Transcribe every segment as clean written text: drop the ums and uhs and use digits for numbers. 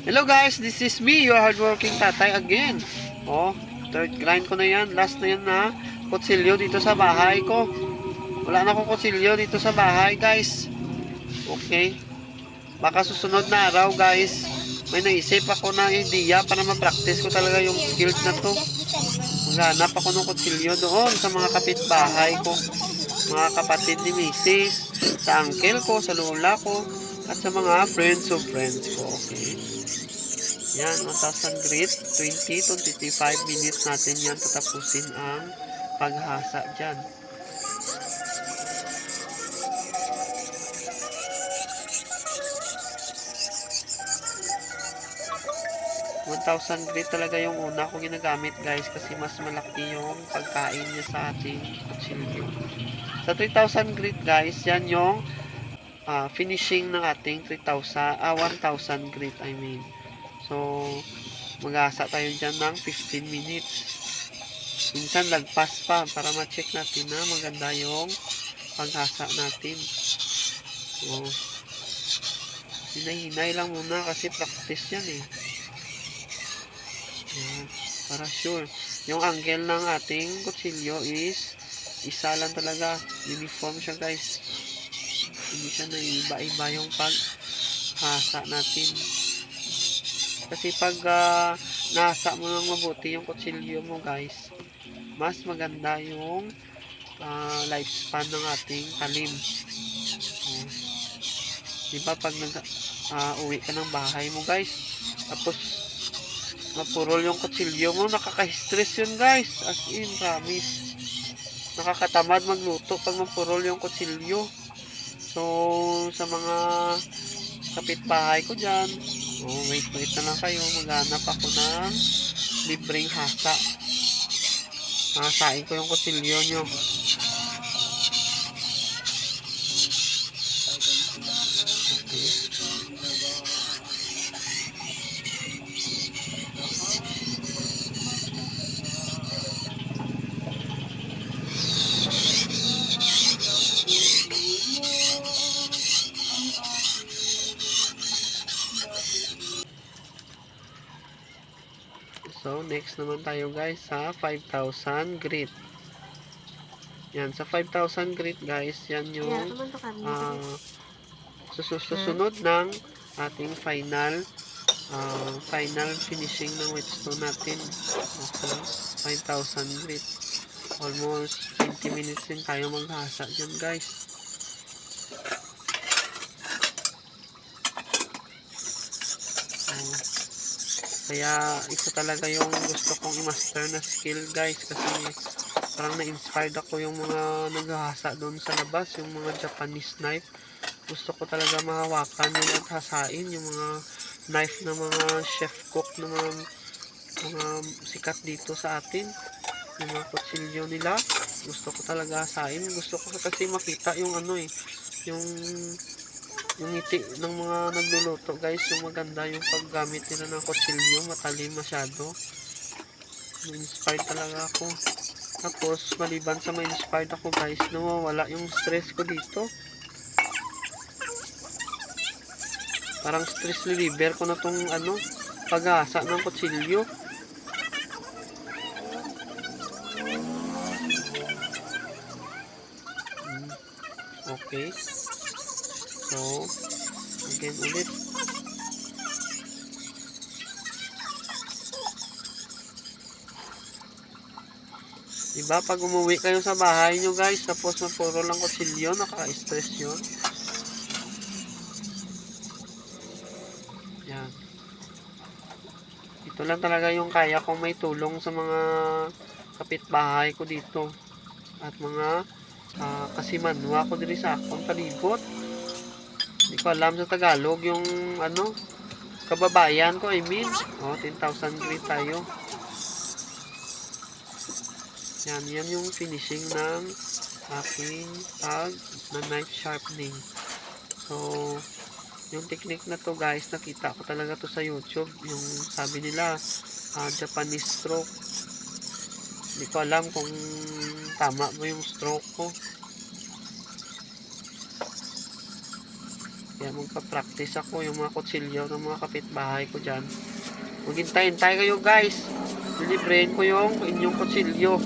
Hello guys, this is me, your hardworking tatay again. Oh, third grind ko na yan. Last na yan na kutsilyo dito sa bahay ko. Wala na akong kutsilyo dito sa bahay guys. Okay. Baka susunod na araw guys, may naisip ako na idea para ma-practice ko talaga yung skills na to. Maghanap ako ng kutsilyo doon sa mga kapitbahay ko. Mga kapatid ni Mrs. Sa uncle ko, sa lola ko, at sa mga friends of friends ko. Okay. Yan, 1,000 grit, 20 to 25 minutes natin yan tatapusin ang paghasa dyan. $1,000 grit talaga yung una ko ginagamit guys kasi mas malaki yung pagkain niya sa ating kutsilyo. Sa 3,000 grit guys, yan yung finishing ng ating 1,000 grit I mean. So, mag-asa tayo dyan ng 15 minutes. Minsan lagpas pa para ma-check natin na maganda yung paghasa natin. So, hinay-hinay lang muna kasi practice yan eh. Para sure. Yung angle ng ating kutsilyo is isa lang talaga. Uniform siya guys. Hindi siya naiba-iba yung paghasa natin. Kasi pag nasa mo ng mabuti yung kutsilyo mo guys, mas maganda yung lifespan ng ating talim. Diba pag uwi ka ng bahay mo guys, tapos mapurol yung kutsilyo mo, nakaka-stress yun guys. As in, promise. Nakakatamad magluto pag mapurol yung kutsilyo. So, sa mga kapitbahay ko dyan, wait na lang kayo, maghanap ako ng libreng hasa. Hasain ko yung kutsilyo nyo. So, next naman tayo guys sa 5,000 grit. Yan, sa 5,000 grit guys, yan yung susunod ng ating final finishing ng whetstone natin. Okay, 5,000 grit. Almost 20 minutes din tayo maghasa dyan guys. Kaya isa talaga yung gusto kong i-master na skill guys kasi parang na-inspired ako yung mga naghahasa doon sa labas, yung mga Japanese knife. Gusto ko talaga mahawakan yun at hasain yung mga knife ng mga chef cook ng mga sikat dito sa atin, yung mga kutsilyo nila. Gusto ko talaga hasain. Gusto ko kasi makita yung yung ngiti ng mga nagluluto guys, yung maganda yung paggamit nila ng kutsilyo, matalim masyado. Na-inspired talaga ako. Tapos maliban sa ma-inspired ako guys, nawawala yung stress ko dito. Parang stress reliever ko na tong paghasa ng kutsilyo. Okay. So, again ulit. Diba, pag umuwi kayo sa bahay nyo guys, tapos mapuro lang kutsilyo, nakaka-stress yun. Yan. Ito lang talaga yung kaya kong may tulong sa mga kapitbahay ko dito. At mga kasimanwa ko diri sa akong palibot. Hindi ko alam sa Tagalog yung kababayan ko, I mean. 10,000 grit tayo. Yan yung finishing ng aking knife sharpening. So, yung technique na to guys, nakita ko talaga to sa YouTube. Yung sabi nila, Japanese stroke. Hindi ko alam kung tama mo yung stroke ko. Kaya magpa-practice ako yung mga kutsilyo ng mga kapitbahay ko dyan. Maghintay-hintay kayo guys. Lilibrain ko yung inyong kutsilyo.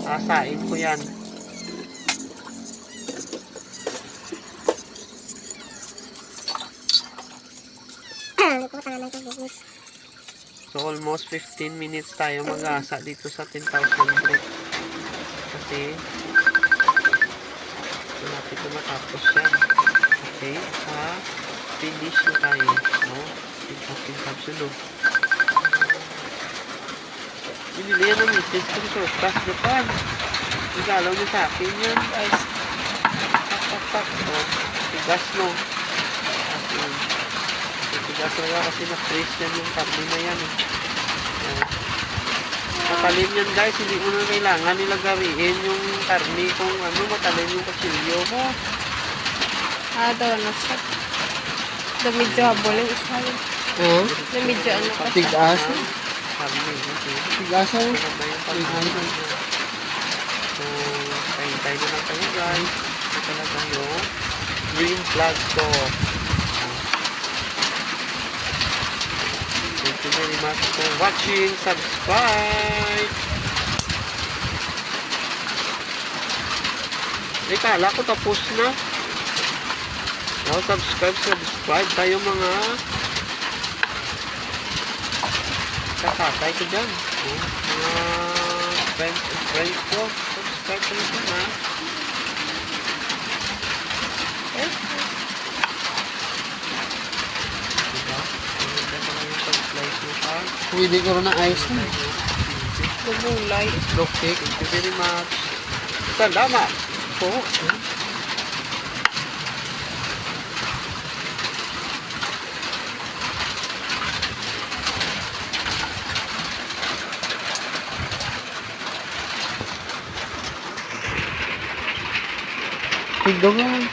Asain ko yan. So almost 15 minutes tayo mag-asa dito sa 10,000 brick. Kasi malapit na matapos yan. Okay, finish na tayo. No? 10,000 sunod. Binili yan ng misis ko sa Surpras Japan. Nagalaw niya sa akin yan guys. Tak. Oh, tigas no. Tigas na kasi na-freeze yan yung karne na yan. Matalim yan guys. Hindi mo na kailangan nilagariin yung karne kung ano matalim yung kutsilyo mo. Daw na siya. Da medyo habol yung isa yun. Da medyo ano pa siya. Tigas. Karne. Tigas ay. So, kain-kain na lang kayo guys. Ito talaga yung green flag ko. Thank you very much for watching. Subscribe! Kala ko tapos na. Oh, subscribe tayo mga kakatay ko dyan. Oh, mga friends ko. Subscribe tayo dyan ha. Diba? Maganda pa lang yung pag-slice mo pa. Pwede ko rin ng ice na. Gulay. Okay. Thank you very much. Salamat po. Tigdo lang.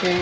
Okay.